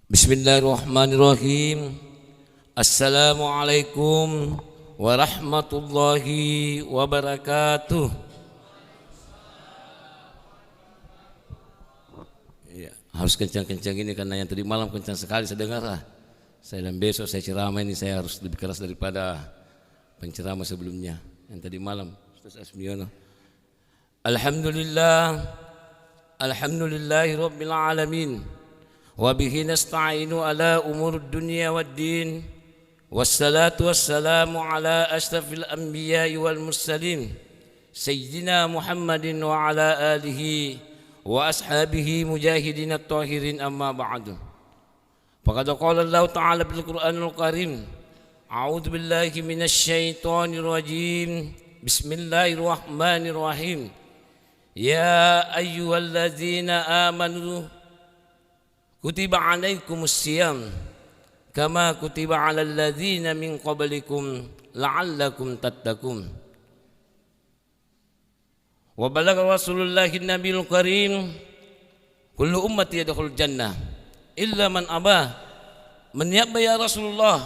Bismillahirrahmanirrahim. Assalamualaikum warahmatullahi wabarakatuh. Ya, harus kencang-kencang ini karena yang tadi malam kencang sekali saya dengar. Dan besok saya ceramah ini saya harus lebih keras daripada penceramah sebelumnya yang tadi malam Ustaz Asmiono. Alhamdulillahi rabbil alamin. Wabihi nasta'inu ala umur dunia wad din. Wassalatu wassalamu ala ashrafil anbiya'i wal mursalin Sayyidina Muhammadin wa ala alihi wa ashabihi mujahidin at-tahirin, amma ba'du. Faqad qala Allah ta'ala bil Qur'anil Karim, a'udzu billahi minasy syaithanir rajim. Bismillahirrahmanirrahim. Ya ayyuhalladzina amanu kutiba alaikumus siyam kama kutiba alal ladzina min qablikum la'allakum tattaqun. Wa balagha Rasulullahi nabiyul karim, kullu ummati yadkhulul jannah illa man aba. Man yaba ya Rasulullah?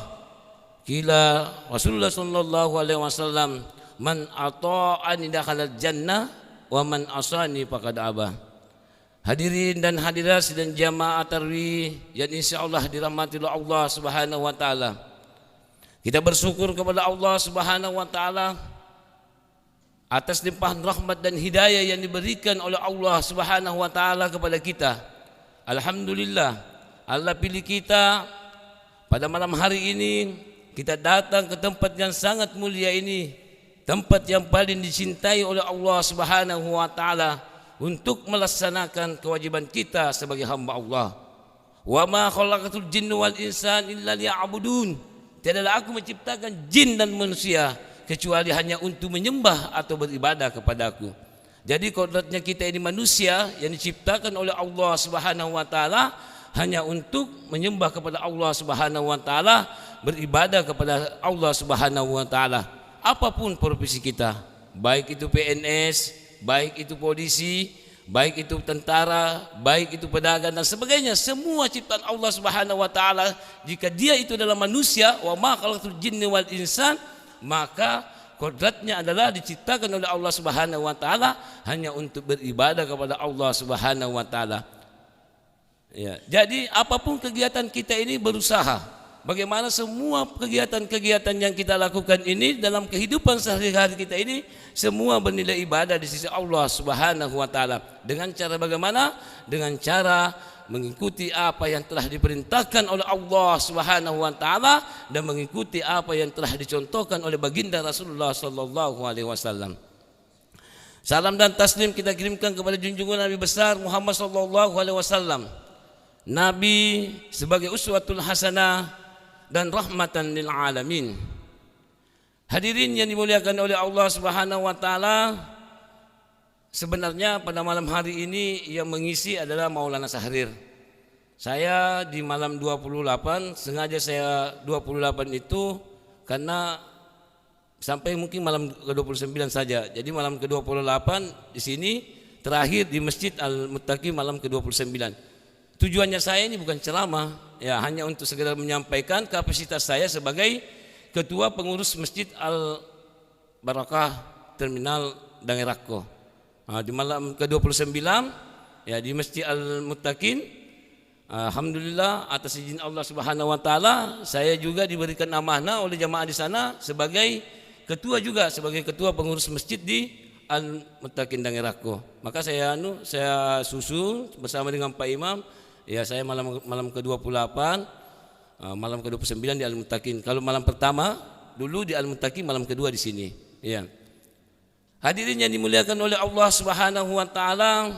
Qila Rasulullah sallallahu alaihi wasallam, man ata'ani dakhalal jannah wa man asani faqad aba. Hadirin dan hadirat dan jamaah tarawih yang insyaallah dirahmati oleh Allah Subhanahu wa taala. Kita bersyukur kepada Allah Subhanahu wa taala atas limpahan rahmat dan hidayah yang diberikan oleh Allah Subhanahu wa taala kepada kita. Alhamdulillah, Allah pilih kita pada malam hari ini. Kita datang ke tempat yang sangat mulia ini, tempat yang paling dicintai oleh Allah Subhanahu wa taala, untuk melaksanakan kewajiban kita sebagai hamba Allah. Wa ma khalaqatul jinna wal insan illa liya'budun. Tidaklah aku menciptakan jin dan manusia kecuali hanya untuk menyembah atau beribadah kepadaku. Jadi kodratnya kita ini manusia yang diciptakan oleh Allah Subhanahu wa taala hanya untuk menyembah kepada Allah Subhanahu wa taala, beribadah kepada Allah Subhanahu wa taala. Apapun profesi kita, baik itu PNS, baik itu polisi, baik itu tentara, baik itu pedagang dan sebagainya, semua ciptaan Allah Subhanahu wa taala. Jika dia itu adalah manusia, wa ma khalaqtul jinna wal insan, maka kodratnya adalah diciptakan oleh Allah Subhanahu wa taala hanya untuk beribadah kepada Allah Subhanahu wa taala. Ya, jadi apapun kegiatan kita ini berusaha bagaimana semua kegiatan-kegiatan yang kita lakukan ini dalam kehidupan sehari-hari kita ini semua bernilai ibadah di sisi Allah Subhanahu wa taala. Dengan cara bagaimana? Dengan cara mengikuti apa yang telah diperintahkan oleh Allah Subhanahu wa taala dan mengikuti apa yang telah dicontohkan oleh baginda Rasulullah sallallahu alaihi wasallam. Salam dan taslim kita kirimkan kepada junjungan Nabi besar Muhammad sallallahu alaihi wasallam, Nabi sebagai uswatul hasanah dan rahmatan lil alamin. Hadirin yang dimuliakan oleh Allah Subhanahu wa taala, sebenarnya pada malam hari ini yang mengisi adalah Maulana Syahrir. Saya di malam 28, sengaja saya 28 itu karena sampai mungkin malam ke-29 saja. Jadi malam ke-28 di sini, terakhir di Masjid Al-Muttaqin malam ke-29. Tujuannya saya ini bukan ceramah, ya, hanya untuk segera menyampaikan kapasitas saya sebagai ketua pengurus Masjid Al-Barakah Terminal Dangerako. Di malam ke-29 ya di Masjid Al-Muttaqin, alhamdulillah atas izin Allah Subhanahu wa taala saya juga diberikan amanah oleh jamaah di sana sebagai ketua, juga sebagai ketua pengurus masjid di Al-Muttaqin Dangerako. Maka saya susun bersama dengan Pak Imam. Ya, saya malam ke-28, malam ke-29 di Al-Muttaqin. Kalau malam pertama dulu di Al-Muttaqin, malam kedua di sini. Ya. Hadirin yang dimuliakan oleh Allah Subhanahu wa taala,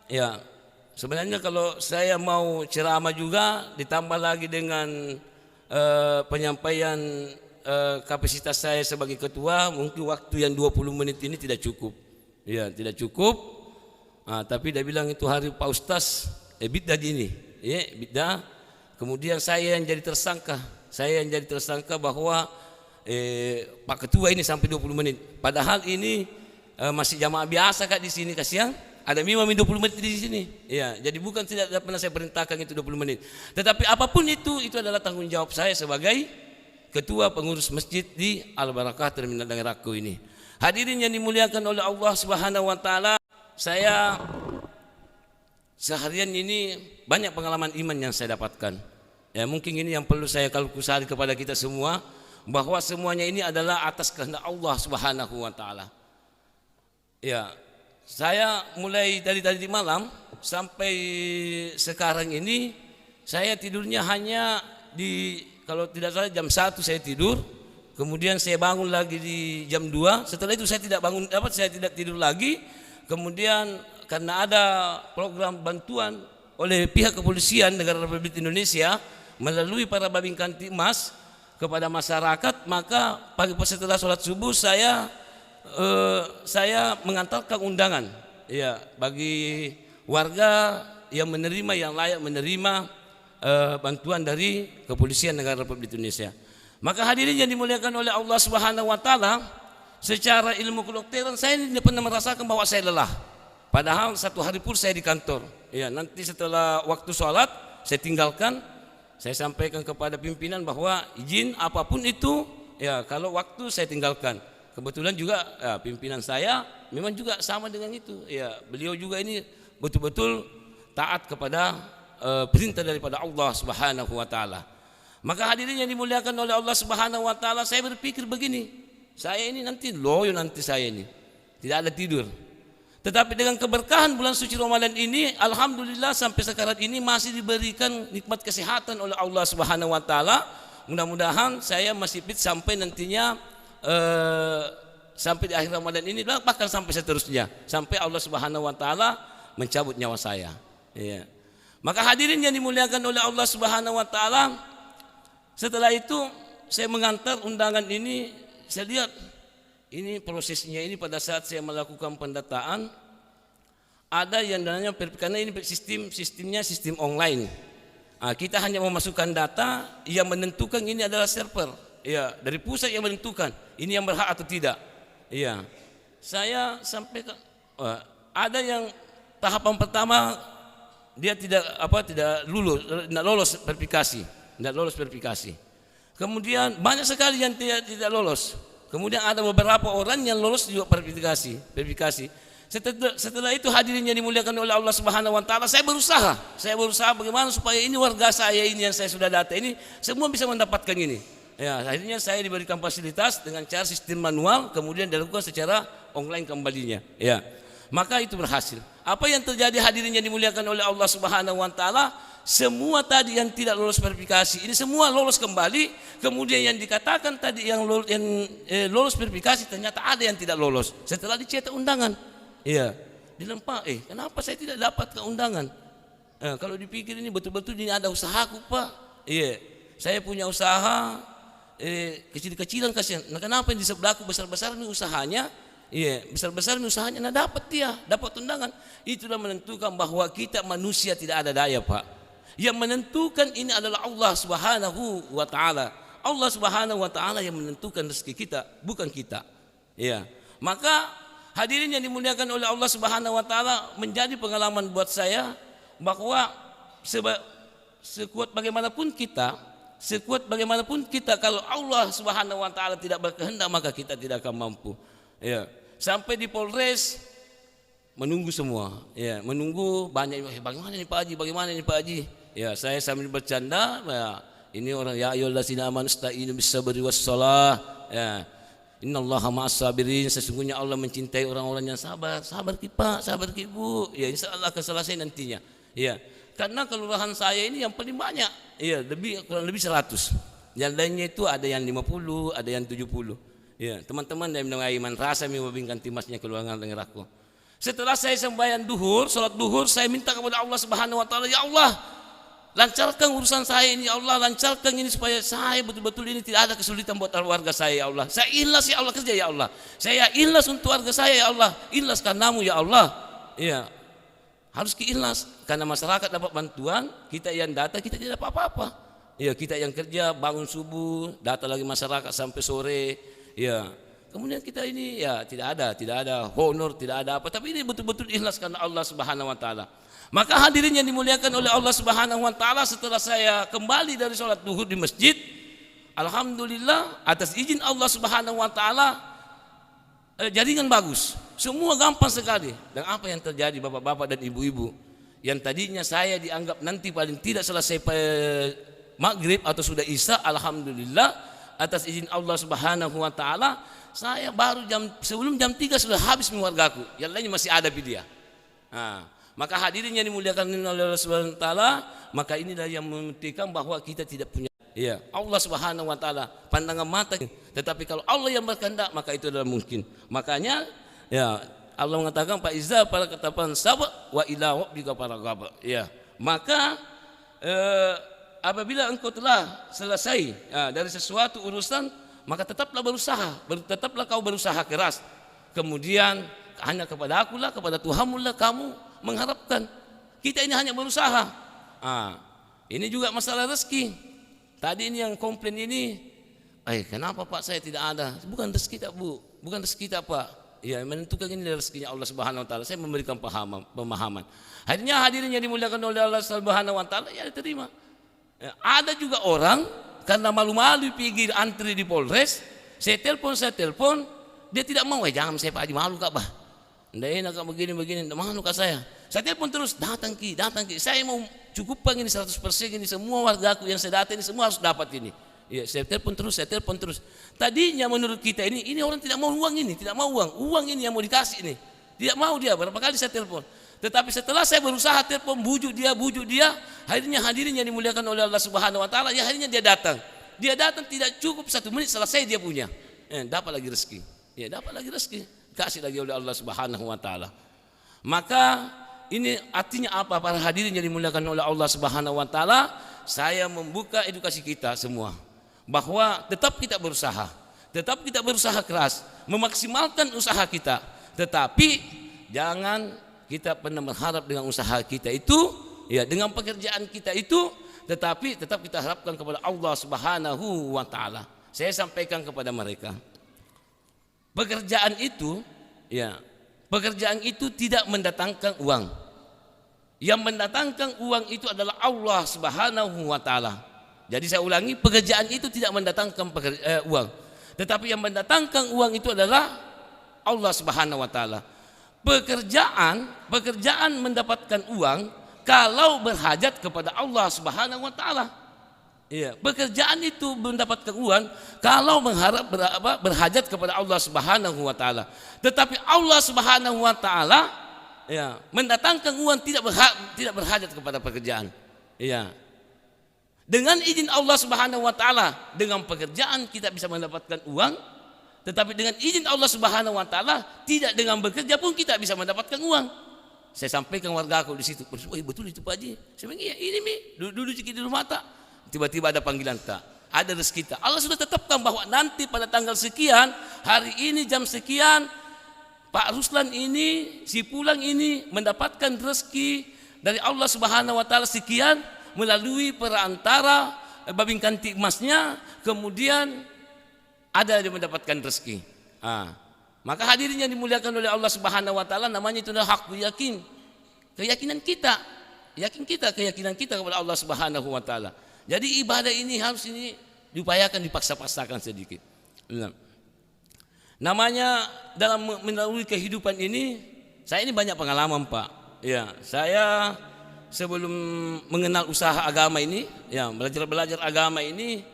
ya. Sebenarnya kalau saya mau ceramah juga ditambah lagi dengan penyampaian kapasitas saya sebagai ketua, mungkin waktu yang 20 menit ini tidak cukup. Ya, tidak cukup. Tapi dia bilang itu hari Pak Ustaz bid'ah ini, ya, bid'ah. Kemudian saya yang jadi tersangka bahwa Pak Ketua ini sampai 20 menit. Padahal ini masih jamaah biasa Kak di sini, kasihan. Ada minimum 20 menit di sini. Ya, jadi bukan tidak pernah saya perintahkan itu 20 menit. Tetapi apapun itu adalah tanggung jawab saya sebagai ketua pengurus masjid di Al-Barakah Terminal Dangeraku ini. Hadirin yang dimuliakan oleh Allah Subhanahu wa taala, saya seharian ini banyak pengalaman iman yang saya dapatkan. Ya, mungkin ini yang perlu saya kalkusari kepada kita semua, bahwa semuanya ini adalah atas kehendak Allah Subhanahu wa taala. Ya, saya mulai dari tadi malam sampai sekarang ini saya tidurnya hanya kalau tidak salah jam 1 saya tidur, kemudian saya bangun lagi di jam 2. Setelah itu saya tidak tidur lagi. Kemudian karena ada program bantuan oleh pihak kepolisian negara Republik Indonesia melalui para Babin Kamtibmas kepada masyarakat, maka pagi setelah sholat subuh saya mengantarkan undangan ya bagi warga yang menerima, yang layak menerima bantuan dari kepolisian negara Republik Indonesia. Maka hadirin yang dimuliakan oleh Allah Subhanahu wa taala, secara ilmu kedokteran saya tidak pernah merasakan bahwa saya lelah. Padahal satu hari pun saya di kantor. Ya, nanti setelah waktu sholat saya tinggalkan, saya sampaikan kepada pimpinan bahwa izin apapun itu ya kalau waktu saya tinggalkan. Kebetulan juga ya, pimpinan saya memang juga sama dengan itu. Ya, beliau juga ini betul-betul taat kepada perintah daripada Allah Subhanahu wa taala. Maka hadirin yang dimuliakan oleh Allah Subhanahu wa taala, saya berpikir begini, saya ini nanti loyo saya ini. Tidak ada tidur. Tetapi dengan keberkahan bulan suci Ramadan ini, alhamdulillah sampai sekarang ini masih diberikan nikmat kesehatan oleh Allah Subhanahu wa taala. Mudah-mudahan saya masih fit sampai nantinya sampai di akhir Ramadan ini, bahkan sampai seterusnya, sampai Allah Subhanahu wa taala mencabut nyawa saya. Ya. Maka hadirin yang dimuliakan oleh Allah Subhanahu wa taala, setelah itu saya mengantar undangan ini, saya lihat ini prosesnya ini pada saat saya melakukan pendataan ada yang namanya, karena ini sistemnya sistem online. Kita hanya memasukkan data, yang menentukan ini adalah server. Ya, dari pusat yang menentukan ini yang berhak atau tidak. Iya. Saya sampaikan ada yang tahapan pertama dia tidak lolos verifikasi, tidak lolos verifikasi. Kemudian banyak sekali yang tidak lolos. Kemudian ada beberapa orang yang lolos juga verifikasi. Setelah itu hadirin yang dimuliakan oleh Allah Subhanahu wa taala, saya berusaha bagaimana supaya ini warga saya ini yang saya sudah data ini semua bisa mendapatkan ini. Ya, akhirnya saya diberikan fasilitas dengan cara sistem manual, kemudian dilakukan secara online kembalinya. Ya, maka itu berhasil. Apa yang terjadi hadirin yang dimuliakan oleh Allah Subhanahu wa taala, semua tadi yang tidak lolos verifikasi ini semua lolos kembali. Kemudian yang dikatakan tadi yang lolos verifikasi ternyata ada yang tidak lolos. Setelah dicetak undangan, iya, dilempar. Kenapa saya tidak dapat undangan? Kalau dipikir ini betul-betul ini ada usahaku, Pak. Iya, saya punya usaha. Kecil-kecilan kasihan. Nah, kenapa yang di sebelahku besar-besar ini usahanya? Iya, besar-besar ini usahanya. Nah, dapat undangan. Itulah menentukan bahwa kita manusia tidak ada daya, Pak. Yang menentukan ini adalah Allah Subhanahu wa taala. Allah Subhanahu wa taala yang menentukan rezeki kita, bukan kita. Iya. Maka hadirin yang dimuliakan oleh Allah Subhanahu wa taala, menjadi pengalaman buat saya bahwa sekuat bagaimanapun kita, kalau Allah Subhanahu wa taala tidak berkehendak, maka kita tidak akan mampu. Ya, sampai di Polres menunggu semua. Ya, menunggu banyak. Bagaimana nih Pak Haji? Ya, saya sambil bercanda, ya, ini orang ya ayyuhallazina amanu ista'inu bis-sabri was-shalah. Ya. Innallaha ma'as-sabirin, sesungguhnya Allah mencintai orang-orang yang sabar. Sabar ki Pak, sabar ki Bu. Ya, insyaallah akan selesai nantinya. Ya. Karena kelurahan saya ini yang paling banyak, ya kurang lebih 100. Yang lainnya itu ada yang 50, ada yang 70. Ya, teman-teman yang mendengar iman rasa Babin Kamtibmasnya kelurahan Dangeraku. Setelah saya sembahyang duhur, sholat duhur, saya minta kepada Allah Subhanahu wa taala, ya Allah, lancarkan urusan saya ini, ya Allah, lancarkan ini supaya saya betul-betul ini tidak ada kesulitan buat warga saya, ya Allah. Saya ikhlas ya Allah kerja, ya Allah. Saya ikhlas untuk warga saya, ya Allah. Ikhlas karenamu, ya Allah. Ya. Harus ikhlas karena masyarakat dapat bantuan, kita yang data kita tidak dapat apa-apa. Ya, kita yang kerja bangun subuh, data lagi masyarakat sampai sore. Ya. Kemudian kita ini ya tidak ada honor, tidak ada apa, tapi ini betul-betul ikhlas karena Allah Subhanahu wa taala. Maka hadirin yang dimuliakan oleh Allah Subhanahu wa taala, setelah saya kembali dari sholat duhur di masjid, alhamdulillah atas izin Allah Subhanahu wa taala jaringan bagus. Semua gampang sekali. Dan apa yang terjadi bapak-bapak dan ibu-ibu, yang tadinya saya dianggap nanti paling tidak selesai maghrib atau sudah isya, alhamdulillah atas izin Allah Subhanahu wa taala saya baru sebelum jam 3 sudah habis keluargaku. Yang lainnya masih ada dia. Nah, maka hadirin yang dimuliakan oleh Allah Subhanahu wa taala, maka inilah yang membuktikan bahwa kita tidak punya Allah Subhanahu wa taala pandangan mata, tetapi kalau Allah yang berkehendak maka itu adalah mungkin. Makanya Allah mengatakan fa iza para katapan sabak wa ila rabbika farghab. Maka apabila engkau telah selesai dari sesuatu urusan, maka tetaplah kau berusaha keras. Kemudian hanya kepada akulah, kepada Tuhanmu lah kamu mengharapkan. Kita ini hanya berusaha. Ini juga masalah rezeki. Tadi ini yang komplain ini, kenapa Pak saya tidak ada? Bukan rezeki tak Bu, bukan rezeki tak Pak. Menentukan ini rezekinya Allah Subhanahu wa taala. Saya memberikan pemahaman. Akhirnya hadirin yang dimuliakan oleh Allah Subhanahu wa taala, diterima. Ada juga orang karena malu-malu pergi antri di Polres, saya telepon, dia tidak mau. Jangan saya Pak Haji, malu Kak Bah. Nggak enak Kak begini, nggak malu Kak saya. Saya telepon terus, datang ki. Saya mau cukupkan ini 100% ini, semua wargaku yang saya data ini semua harus dapat ini. Saya telepon terus. Tadinya menurut kita ini orang tidak mau uang ini, tidak mau uang ini yang mau dikasih ini, tidak mau dia. Berapa kali saya telepon, tetapi setelah saya berusaha telepon bujuk dia, akhirnya hadirin yang dimuliakan oleh Allah Subhanahu wa taala, akhirnya dia datang tidak cukup 1 menit selesai dia punya, dapat lagi rezeki, kasih lagi oleh Allah Subhanahu wa taala. Maka ini artinya apa para hadirin yang dimuliakan oleh Allah Subhanahu wa taala? Saya membuka edukasi kita semua bahwa tetap kita berusaha keras, memaksimalkan usaha kita, tetapi jangan kita pernah berharap dengan usaha kita itu, dengan pekerjaan kita itu, tetapi tetap kita harapkan kepada Allah Subhanahu wa taala. Saya sampaikan kepada mereka, pekerjaan itu tidak mendatangkan uang. Yang mendatangkan uang itu adalah Allah Subhanahu wa taala. Jadi saya ulangi, pekerjaan itu tidak mendatangkan uang, tetapi yang mendatangkan uang itu adalah Allah Subhanahu wa taala. Pekerjaan mendapatkan uang kalau berhajat kepada Allah Subhanahu wa taala. Pekerjaan itu mendapatkan uang kalau berhajat kepada Allah Subhanahu wa taala. Tetapi Allah Subhanahu wa taala mendatangkan uang tidak berhajat kepada pekerjaan. Dengan izin Allah Subhanahu wa taala, dengan pekerjaan kita bisa mendapatkan uang, tetapi dengan izin Allah Subhanahu wa taala tidak dengan bekerja pun kita bisa mendapatkan uang. Saya sampaikan warga aku di situ, betul itu Pak Haji. Saya bilang ini duduk di rumah tak. Tiba-tiba ada panggilan tak. Ada rezeki tak. Allah sudah tetapkan bahwa nanti pada tanggal sekian, hari ini jam sekian, Pak Ruslan ini, si Pulang ini mendapatkan rezeki dari Allah Subhanahu wa taala sekian melalui perantara babing kantik emasnya, kemudian ada yang mendapatkan rezeki. Maka hadirin yang dimuliakan oleh Allah Subhanahu wa taala, namanya itu adalah hakul yakin. Keyakinan kita kepada Allah Subhanahu wa taala. Jadi ibadah ini harus diupayakan, dipaksa-paksakan sedikit. Namanya dalam melalui kehidupan ini, saya ini banyak pengalaman Pak. Saya sebelum mengenal usaha agama ini, belajar agama ini,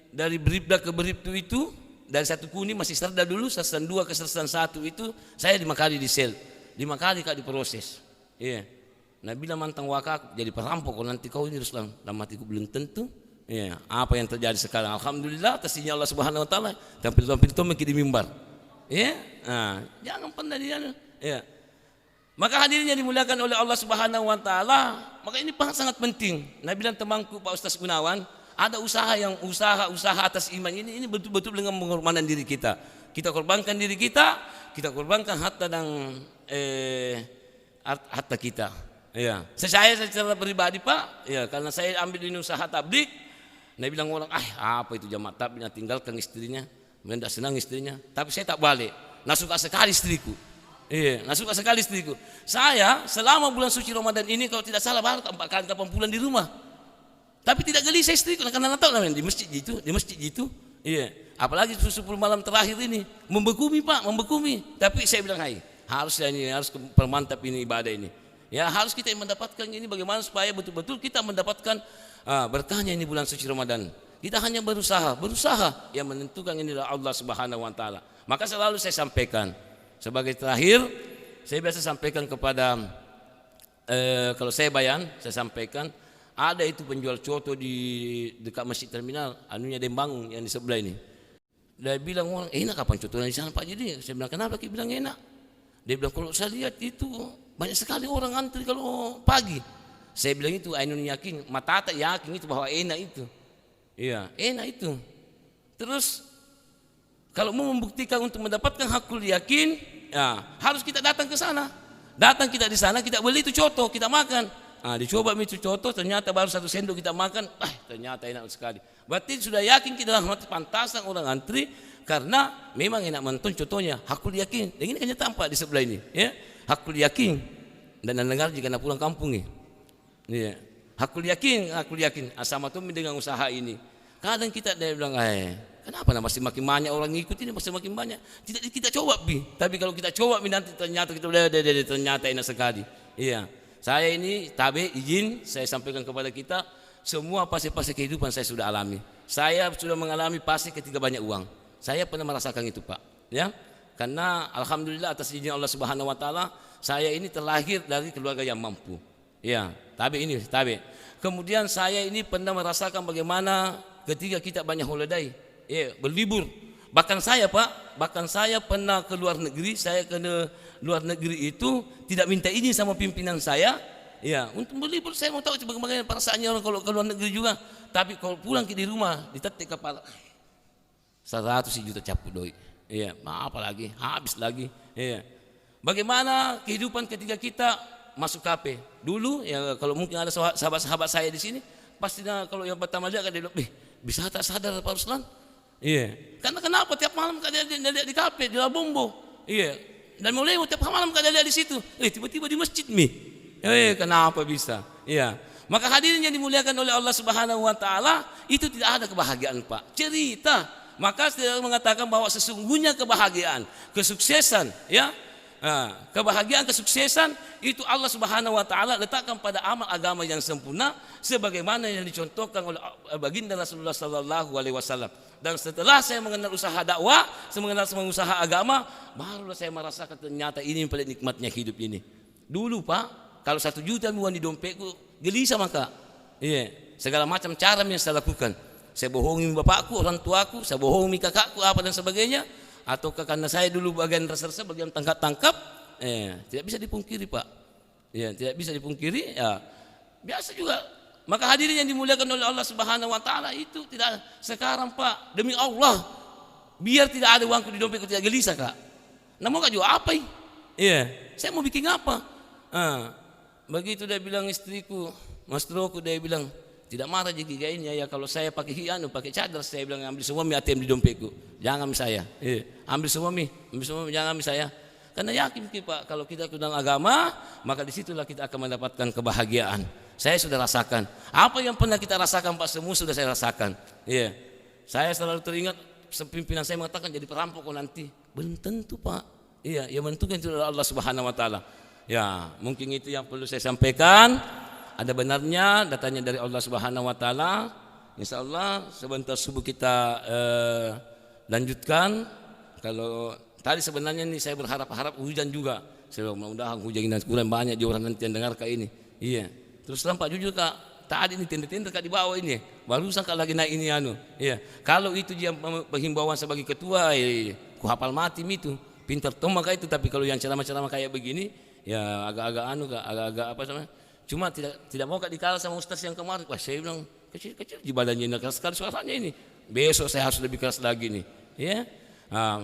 dari beribda ke beribtu itu, dari satu kuni masih serda dulu, sersan 2 ke sersan 1 itu saya 5 kali di sel, 5 kali Kak diproses. Nah bila mantang wakak jadi perampok, nanti kau ini Ruslan, dalam hatiku belum tentu. Apa yang terjadi sekarang? Alhamdulillah atasnya Allah Subhanahu wa taala, tampil-tampil itu di mimbar. Jangan pernah dia. Maka hadirin yang dimuliakan oleh Allah Subhanahu wa taala, maka ini sangat penting. Nah bilang temanku Pak Ustaz Gunawan, ada usaha atas iman ini betul-betul dengan pengorbanan diri kita. Kita korbankan diri kita korbankan harta dan harta kita. Saya secara pribadi Pak, karena saya ambil ini usaha tablik, Dia bilang orang, apa itu jamaah tabligh, tinggalkan istrinya, kemudian tidak senang istrinya. Tapi saya tak balik, nah suka sekali istriku. Iya, nah suka sekali istriku. Saya selama bulan suci Ramadan ini kalau tidak salah baru 4 kali 8 bulan di rumah. Tapi tidak gelisah istriku karena tahu namanya di masjid itu. Iya, apalagi 10 malam terakhir ini membekumi Pak, membekumi. Tapi saya bilang, harus permantap ini ibadah ini. Ya, harus kita mendapatkan ini bagaimana supaya betul-betul kita mendapatkan berkahnya ini bulan suci Ramadan. Kita hanya berusaha yang menentukan ini adalah Allah Subhanahu wa taala. Maka selalu saya sampaikan sebagai terakhir, saya biasa sampaikan kepada kalau saya bayan, saya sampaikan ada itu penjual coto di dekat masjid terminal, anunya Dembangun yang di sebelah ini. Dia bilang orang, enak kapan cotonya di sana Pak Jadi? Saya bilang kenapa? Dia bilang enak. Dia bilang kalau saya lihat itu banyak sekali orang antri kalau pagi. Saya bilang itu, ainun yakin, mata tak yakin itu bahwa enak itu. Iya, enak itu. Terus kalau mau membuktikan untuk mendapatkan hakul yakin, ya, harus kita datang ke sana. Datang kita di sana, kita beli itu coto, kita makan. Dicoba itu coto, ternyata baru 1 sendok kita makan, ternyata enak sekali. Berarti sudah yakin kita dalam pantasan orang antri karena memang enak menonton contohnya hakul yakin. Dan ini kan tampak di sebelah ini, ya. Hakul yakin. Dan dengar jika nak pulang kampung nih. Iya. Hakul yakin sama tuh dengan usaha ini. Kadang kita dia bilang, kenapa masih makin banyak orang ngikut ini, masih makin banyak. Tidak kita coba tapi kalau kita coba nanti ternyata kita ternyata enak sekali. Iya. Saya ini izin saya sampaikan kepada kita semua fase-fase kehidupan saya sudah alami. Saya sudah mengalami fase ketika banyak uang. Saya pernah merasakan itu Pak. Ya. Karena alhamdulillah atas izin Allah Subhanahu wa taala saya ini terlahir dari keluarga yang mampu. Ya, tabe. Kemudian saya ini pernah merasakan bagaimana ketika kita banyak holiday, berlibur. Bahkan saya pernah ke luar negeri. Saya ke luar negeri itu tidak minta izin sama pimpinan saya, ya, untuk berlibur. Saya mau tahu bagaimana perasaannya orang kalau ke luar negeri juga. Tapi kalau pulang di rumah ditetek kepala, 100 juta caput doi. Iya, apa lagi? Habis lagi. Iya. Bagaimana kehidupan ketika kita masuk KP dulu, ya kalau mungkin ada sahabat-sahabat saya di sini, pastinya kalau yang pertama lihat dia bilang, bisa tak sadar Pak Ruslan? Iya. Karena kenapa tiap malam dia lihat di KP di Labombo, iya. Dan mulai tiap malam dia lihat di situ, tiba-tiba di masjid kenapa bisa? Iya. Maka hadirin yang dimuliakan oleh Allah Subhanahu wa taala, itu tidak ada kebahagiaan Pak, cerita. Maka saya mengatakan bahwa sesungguhnya kebahagiaan, kesuksesan, ya. Kebahagiaan, kesuksesan itu Allah Subhanahu wa taala letakkan pada amal agama yang sempurna sebagaimana yang dicontohkan oleh baginda Rasulullah sallallahu alaihi wasallam. Dan setelah saya mengenal usaha dakwah, saya mengenal semua usaha agama, barulah saya merasakan ternyata ini yang paling nikmatnya hidup ini. Dulu Pak, kalau 1 juta uang di dompetku, gelisah maka. Iya, segala macam cara yang saya lakukan. Saya bohongi bapakku, orang tuaku, saya bohongi kakakku, apa dan sebagainya. Atau karena saya dulu bagian reserse, bagian tangkap-tangkap, tidak bisa dipungkiri Pak. Ya, tidak bisa dipungkiri, ya. Biasa juga. Maka hadirin yang dimuliakan oleh Allah Subhanahu wa taala itu tidak sekarang Pak, demi Allah, biar tidak ada uangku di dompetku tidak gelisah Kak. Nah mau juga apa? Iya, saya mau bikin apa? Begitu dia bilang istriku, Mas Troku, dia bilang, tidak marah jadi ini ya kalau saya pakai pakai cadar, saya bilang ambil semua ATM di dompetku, jangan saya, ambil semua jangan saya, karena yakin Pak kalau kita kenal agama maka disitulah kita akan mendapatkan kebahagiaan. Saya sudah rasakan apa yang pernah kita rasakan Pak, semua sudah saya rasakan. Iya, saya selalu teringat pimpinan saya mengatakan jadi perampok nanti, belum tentu Pak. Iya, yang menentukan itu adalah Allah Subhanahu wa taala. Ya, mungkin itu yang perlu saya sampaikan. Ada benarnya datanya dari Allah Subhanahu wa taala. Insyaallah sebentar subuh kita lanjutkan. Kalau tadi sebenarnya nih saya berharap hujan juga. Saya mudah-mudahan hujan dan kurang banyak di orang nanti yang dengar Kak ini. Iya. Terus Pak jujur Kak, tadi ini tenda-tenda Kak di bawah ini. Barusan Kak lagi naik ini Iya. Kalau itu dia penghimbauan sebagai ketua, ku hafal mati itu. Pintar tomak itu, tapi kalau yang ceramah-ceramah kayak begini, ya agak-agak apa namanya? Cuma tidak mau Kak dikalah sama ustaz yang kemarin. Wah, saya bilang kecil-kecil di badannya keras sekali suaranya ini. Besok saya harus lebih keras lagi nih, ya.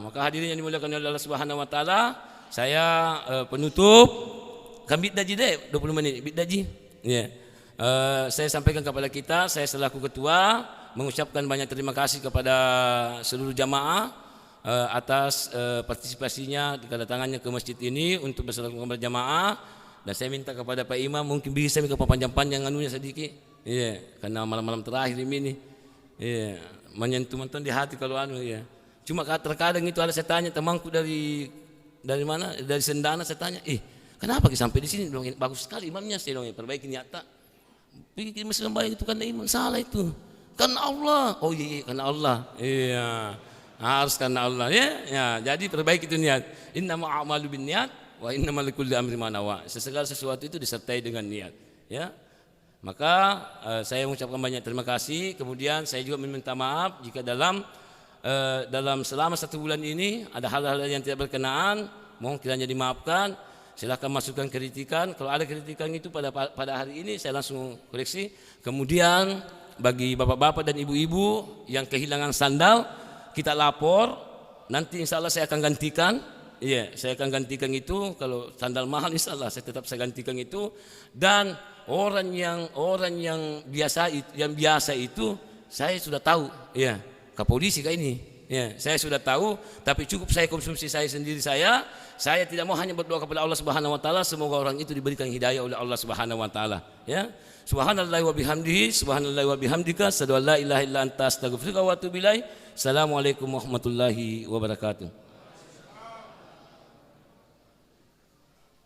Maka hadirin yang dimuliakan oleh Allah Subhanahu wa taala, saya penutup kan biddaji deh 20 menit biddaji. Ya. Saya sampaikan kepada kita, saya selaku ketua mengucapkan banyak terima kasih kepada seluruh jamaah atas partisipasinya, kedatangannya ke masjid ini untuk bersalat berjamaah. Dan saya minta kepada Pak Imam mungkin bisa minta panjang-panjang anunya sedikit. Iya, karena malam-malam terakhir ini. Iya, menyentuh mantan di hati kalau anu ya. Cuma terkadang itu ada saya tanya temanku dari mana? Dari Sendana saya tanya, kenapa sampai di sini dong? Bagus sekali imamnya, saya dong perbaiki niat tak. Pikir masih baik itu karena imam, salah itu. Karena Allah. Oh iya, karena Allah. Iya. Harus karena Allah ya. Jadi perbaiki itu niat. Innamal a'malu binniyat wa innamal likulli amrin ma nawa. Segala sesuatu itu disertai dengan niat, ya. Maka saya mengucapkan banyak terima kasih. Kemudian saya juga meminta maaf jika dalam selama 1 bulan ini ada hal-hal yang tidak berkenaan, mohon kiranya dimaafkan. Silakan masukkan kritikan. Kalau ada kritikan itu pada hari ini saya langsung koreksi. Kemudian bagi bapak-bapak dan ibu-ibu yang kehilangan sandal, kita lapor. Nanti insya Allah saya akan gantikan. Iya, saya akan gantikan itu. Kalau sandal mahal insya Allah saya gantikan itu. Dan orang yang biasa itu saya sudah tahu. Iya, ke polisi kayak ini. Ya, saya sudah tahu, tapi cukup saya konsumsi saya sendiri saya tidak mau hanya berdoa kepada Allah Subhanahu wa taala semoga orang itu diberikan hidayah oleh Allah Subhanahu wa taala, ya. Subhanallahi wa bihamdihi, subhanallahi wa bihamdika, asyhadu an la ilaha illa anta, astaghfiruka wa atubu ilaik. Assalamualaikum warahmatullahi wabarakatuh.